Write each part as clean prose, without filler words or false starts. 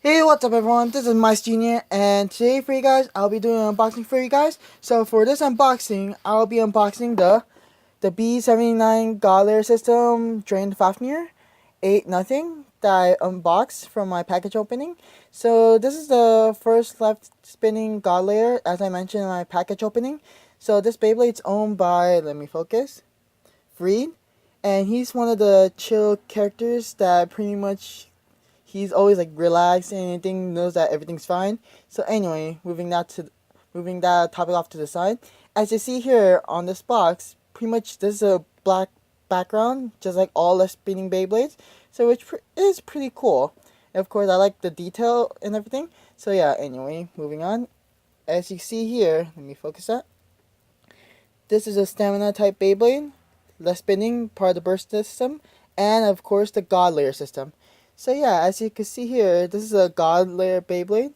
Hey, what's up everyone? This is Mice Junior, and today for you guys, I'll be doing an unboxing for you guys. So for this unboxing, I'll be unboxing the B-79 God Layer System Drained Fafnir 8 nothing that I unboxed from my package opening. So this is the first left spinning God Layer, as I mentioned in my package opening. So this Beyblade's owned by, let me focus, Freed, and he's one of the chill characters that pretty much he's always like relaxed and anything knows that everything's fine. So anyway, moving that topic off to the side. As you see here on this box, pretty much this is a black background, just like all the spinning Beyblades. So which is pretty cool. And of course, I like the detail and everything. So yeah. Anyway, moving on. As you see here, let me focus that. This is a stamina type Beyblade, the spinning part of the burst system, and of course the God Layer system. So yeah, as you can see here, this is a God Layer Beyblade,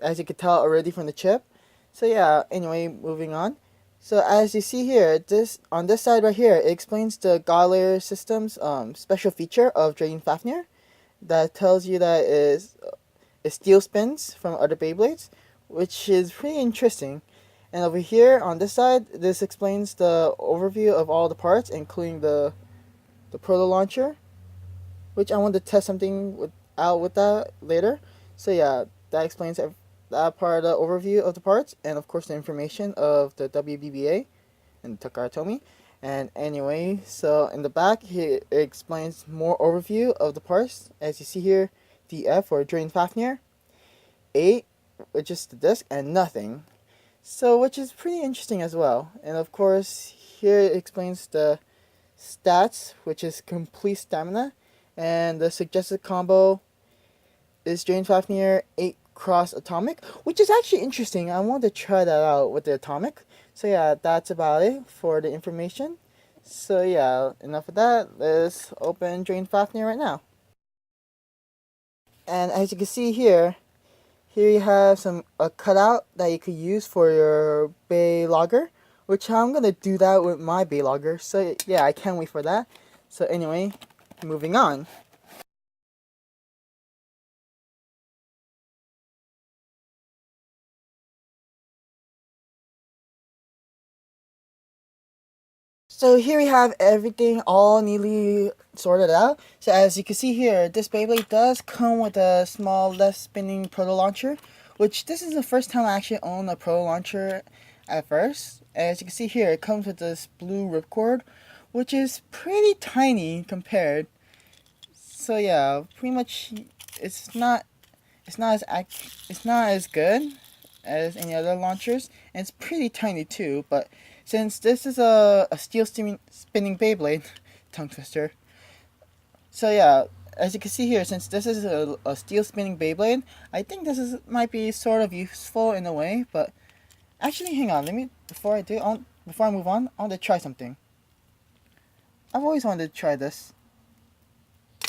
as you can tell already from the chip. So yeah, anyway, moving on. So as you see here, this on this side right here, it explains the God Layer system's special feature of Dragon Fafnir, that tells you that it steel spins from other Beyblades, which is pretty interesting. And over here on this side, this explains the overview of all the parts, including the Proto launcher, which I want to test something out with that later. So yeah, that explains that part of the overview of the parts, and of course the information of the WBBA and Takara Tomy. And anyway, so in the back here it explains more overview of the parts. As you see here, DF or Drain Fafnir, 8, which is the disc, and nothing. So which is pretty interesting as well. And of course here it explains the stats, which is complete stamina, and the suggested combo is Drain Fafnir 8 cross atomic, which is actually interesting. I want to try that out with the atomic. So yeah, that's about it for the information. So yeah, enough of that. Let's open Drain Fafnir right now. And as you can see here, you have a cutout that you could use for your bay logger, which I'm gonna do that with my bay logger. So yeah, I can't wait for that. So anyway, moving on. So here we have everything all neatly sorted out. So as you can see here, this Beyblade does come with a small left spinning Proto launcher, which this is the first time I actually own a Proto launcher at first. As you can see here, it comes with this blue ripcord, which is pretty tiny compared. So yeah, pretty much it's not it's not as good as any other launchers, and it's pretty tiny too. But since this is a steel spinning Beyblade, tongue twister. So yeah, as you can see here, since this is a steel spinning Beyblade, I think this is might be sort of useful in a way. But actually, hang on, let me before I move on, I want to try something. I've always wanted to try this.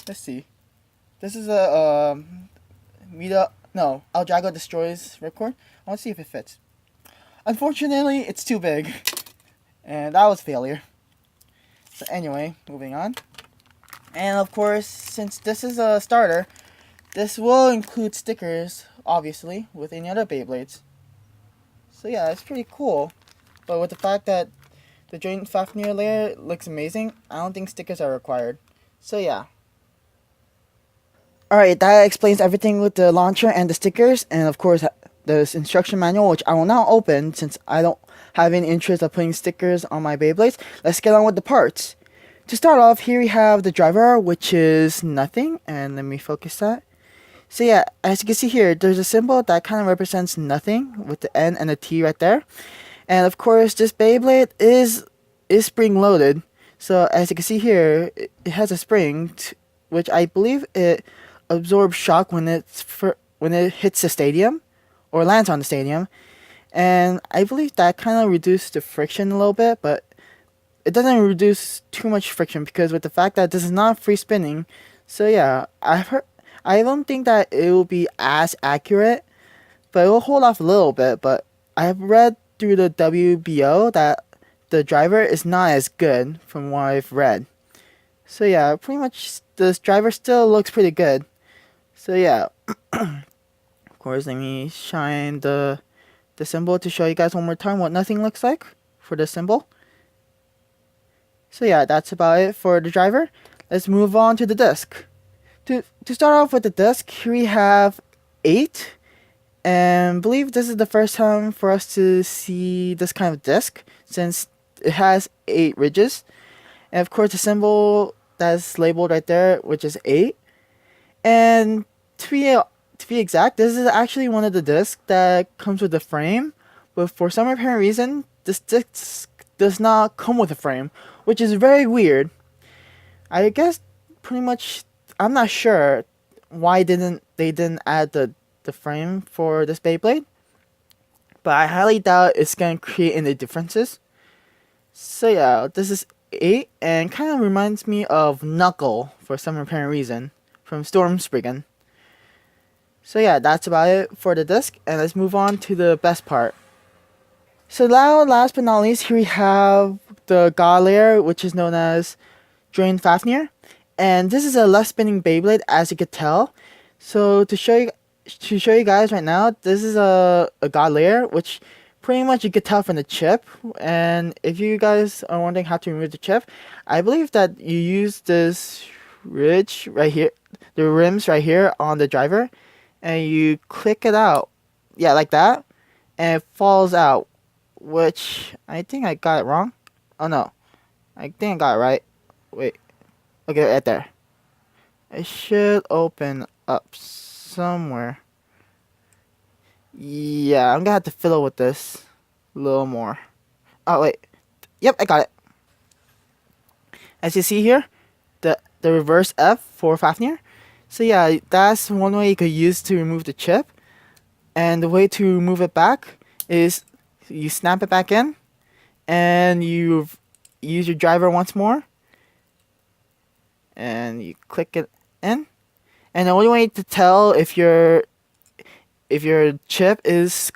Let's see. This is a El Drago Destroys ripcord. I want to see if it fits. Unfortunately, it's too big, and that was failure. So anyway, moving on. And of course, since this is a starter, this will include stickers, obviously, with any other Beyblades. So yeah, it's pretty cool. But with the fact that the joint Fafnir layer looks amazing, I don't think stickers are required. So yeah. Alright, that explains everything with the launcher and the stickers, and of course the instruction manual, which I will now open since I don't have any interest of putting stickers on my Beyblades. Let's get on with the parts. To start off, here we have the driver, which is nothing, and let me focus that. So yeah, as you can see here, there's a symbol that kind of represents nothing with the N and the T right there. And of course, this Beyblade is spring loaded. So as you can see here, it has a spring, which I believe it absorbs shock when it hits the stadium or lands on the stadium, and I believe that kind of reduces the friction a little bit, but it doesn't reduce too much friction because with the fact that this is not free spinning. So yeah, I don't think that it will be as accurate, but it will hold off a little bit. But I have read through the WBO that the driver is not as good from what I've read. So yeah, pretty much this driver still looks pretty good. So yeah, Of course, let me shine the symbol to show you guys one more time what nothing looks like for the symbol. So yeah, that's about it for the driver. Let's move on to the disc. To start off with the disc, here we have 8. And I believe this is the first time for us to see this kind of disc, since it has 8 ridges. And of course the symbol that's labeled right there, which is 8. And to be exact, this is actually one of the discs that comes with the frame, but for some apparent reason, this disc does not come with a frame, which is very weird. I guess pretty much, I'm not sure why they didn't add the frame for this Beyblade, but I highly doubt it's gonna create any differences. So yeah, this is 8 and kind of reminds me of Knuckle for some apparent reason from Stormspriggan. So yeah, that's about it for the disc, and let's move on to the best part. So now, last but not least, here we have the god layer, which is known as Fafnir, and this is a left spinning Beyblade, as you could tell. So to show you guys right now, this is a god layer, which pretty much you could tell from the chip. And if you guys are wondering how to remove the chip, I believe that you use this ridge right here, the rims right here on the driver, and you click it out, yeah, like that, and it falls out, which I think I got it wrong. Oh no, I think I got it right. Wait, okay, right there. It should open up somewhere. Yeah, I'm gonna have to fiddle with this a little more. Oh wait, yep, I got it. As you see here, the reverse F for Fafnir. So yeah, that's one way you could use to remove the chip. And the way to remove it back is you snap it back in, and you use your driver once more, and you click it in. And the only way to tell if your chip is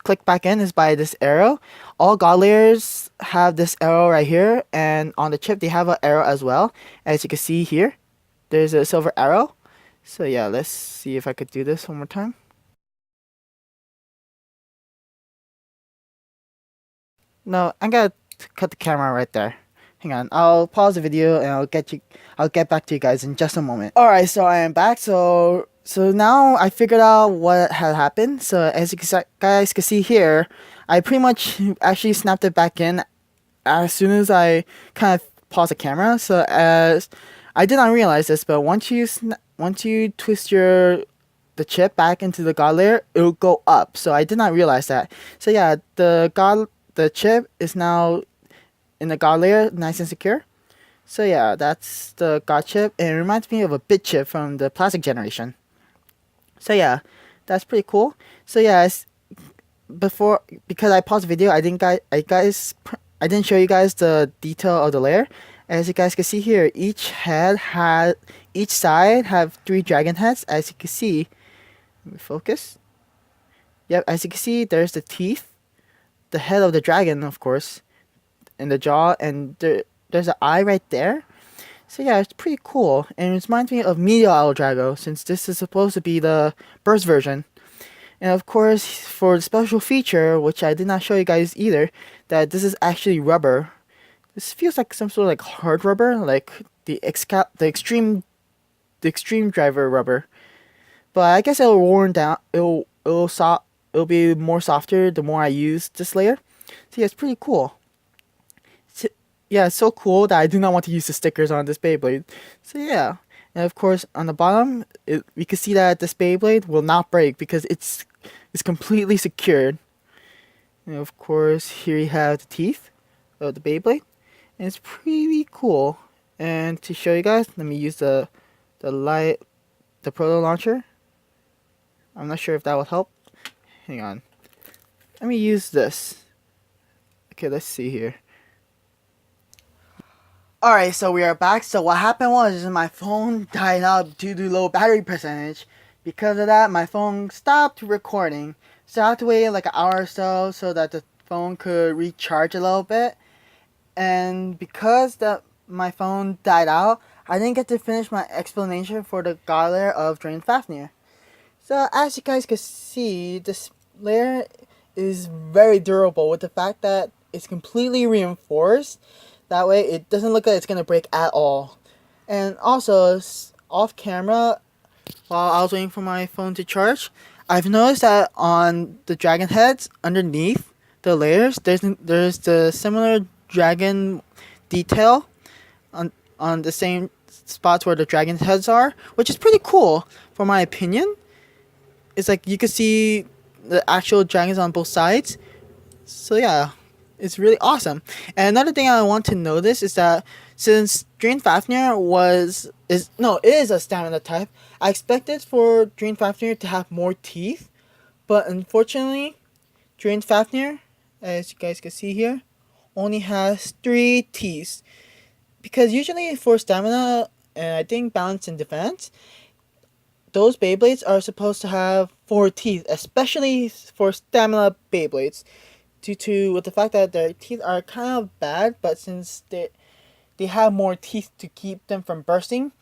clicked back in is by this arrow. All god layers have this arrow right here, and on the chip they have an arrow as well. As you can see here, there's a silver arrow. So yeah, let's see if I could do this one more time. No, I'm gonna cut the camera right there. Hang on, I'll pause the video and I'll get back to you guys in just a moment. Alright, so I am back. So now I figured out what had happened. So as you guys can see here, I pretty much actually snapped it back in as soon as I kind of paused the camera. So as I did not realize this, but once you twist the chip back into the god layer, it will go up. So I did not realize that. So yeah, the chip is now in the god layer, nice and secure. So yeah, that's the god chip, and it reminds me of a bit chip from the plastic generation. So yeah, that's pretty cool. So yeah, because I paused the video, I didn't show you guys the detail of the layer. As you guys can see here, each side have 3 dragon heads. As you can see, let me focus. Yep, as you can see, there's the teeth, the head of the dragon, of course, and the jaw, and there's an eye right there. So yeah, it's pretty cool, and it reminds me of Meteor Owl Drago, since this is supposed to be the burst version. And of course, for the special feature, which I did not show you guys either, that this is actually rubber. This feels like some sort of like hard rubber, like the extreme driver rubber. But I guess it'll worn down. It'll be more softer the more I use this layer. So yeah, it's pretty cool. Yeah, it's so cool that I do not want to use the stickers on this Beyblade. So yeah, and of course on the bottom, we can see that this Beyblade will not break because it's completely secured. And of course, here you have the teeth of the Beyblade, and it's pretty cool. And to show you guys, let me use the Proto launcher. I'm not sure if that will help. Hang on. Let me use this. Okay, let's see here. Alright, so we are back. So what happened was my phone died out due to low battery percentage. Because of that, my phone stopped recording. So I had to wait like an hour or so that the phone could recharge a little bit. And because my phone died out, I didn't get to finish my explanation for the god layer of Fafnir. So as you guys can see, this layer is very durable with the fact that it's completely reinforced. That way it doesn't look like it's gonna break at all. And also, off camera, while I was waiting for my phone to charge, I've noticed that on the dragon heads underneath the layers, there's the similar dragon detail on the same spots where the dragon heads are, which is pretty cool for my opinion. It's like you can see the actual dragons on both sides. So yeah, it's really awesome. And another thing I want to notice is that since Drain Fafnir is a stamina type, I expected for Drain Fafnir to have more teeth, but unfortunately, Drain Fafnir, as you guys can see here, only has 3 teeth. Because usually for stamina and I think balance and defense, those Beyblades are supposed to have 4 teeth, especially for stamina Beyblades, due to with the fact that their teeth are kind of bad, but since they have more teeth to keep them from bursting.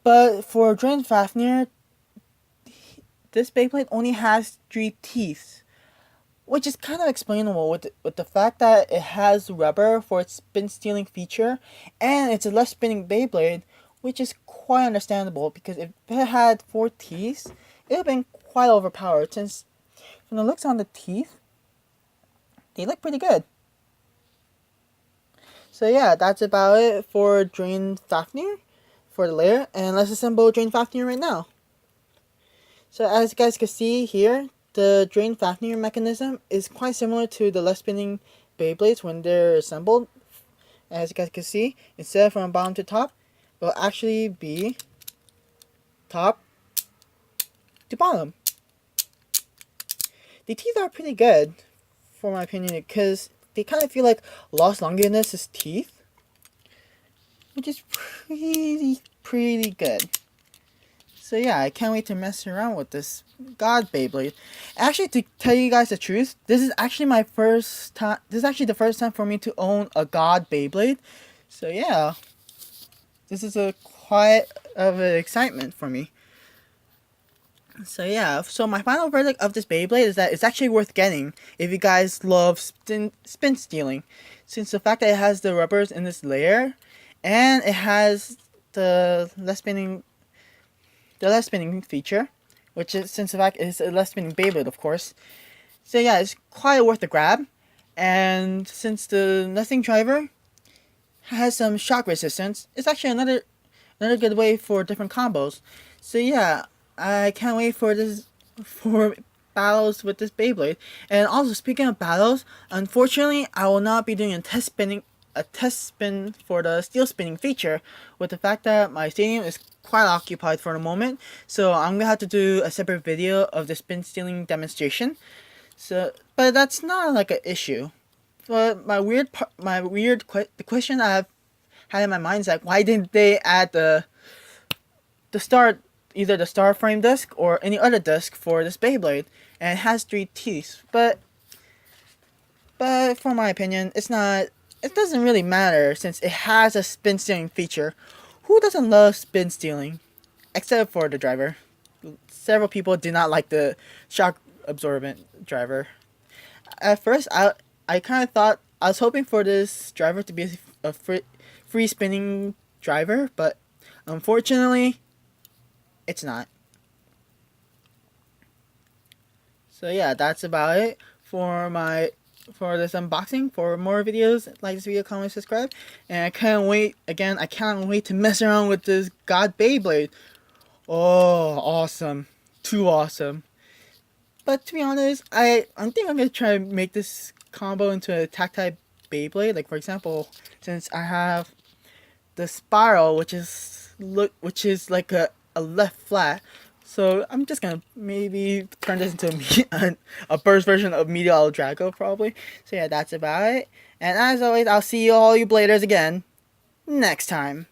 But for Drain Fafnir, this Beyblade only has 3 teeth, which is kind of explainable with the fact that it has rubber for its spin stealing feature, and it's a less spinning Beyblade, which is quite understandable because if it had 4 teeth, it would have been quite overpowered. Since from the looks on the teeth, they look pretty good. So yeah, that's about it for Drain Fafnir for the layer, and let's assemble Drain Fafnir right now. So as you guys can see here, the Drain Fafnir mechanism is quite similar to the less spinning Beyblades when they're assembled. As you guys can see, instead of from bottom to top, it will actually be top to bottom. The teeth are pretty good, for my opinion, because they kind of feel like Los Longinus' teeth, which is pretty good. So yeah, I can't wait to mess around with this God Beyblade. Actually, to tell you guys the truth, this is actually my first time. This is actually the first time for me to own a God Beyblade. So yeah, this is a quite of an excitement for me. So yeah, so my final verdict of this Beyblade is that it's actually worth getting if you guys love spin stealing, since the fact that it has the rubbers in this layer, and it has the less spinning feature, which is since the fact it's a less spinning Beyblade, of course. So yeah, it's quite worth the grab, and since the nesting driver has some shock resistance, it's actually another good way for different combos. So yeah, I can't wait for battles with this Beyblade. And also, speaking of battles, unfortunately, I will not be doing a test spin for the steel spinning feature, with the fact that my stadium is quite occupied for the moment. So I'm gonna have to do a separate video of the spin stealing demonstration. So, but that's not like an issue. But the question I've had in my mind is like, why didn't they add the either the star frame disc or any other disc for this Beyblade? And it has 3 teeth, but for my opinion, it doesn't really matter since it has a spin stealing feature. Who doesn't love spin stealing? Except for the driver. Several people do not like the shock absorbent driver. At first, I kind of thought, I was hoping for this driver to be a free spinning driver, but unfortunately, it's not. So yeah, that's about it for this unboxing. For more videos, like this video, comment, subscribe, and I can't wait to mess around with this God Beyblade. Oh, awesome. Too awesome. But to be honest, I think I'm gonna try to make this combo into a tactile Beyblade. Like for example, since I have the spiral, which is like a left flat. So I'm just gonna maybe turn this into a burst version of Meteor Drago probably. So yeah, that's about it. And as always, I'll see you all you bladers again next time.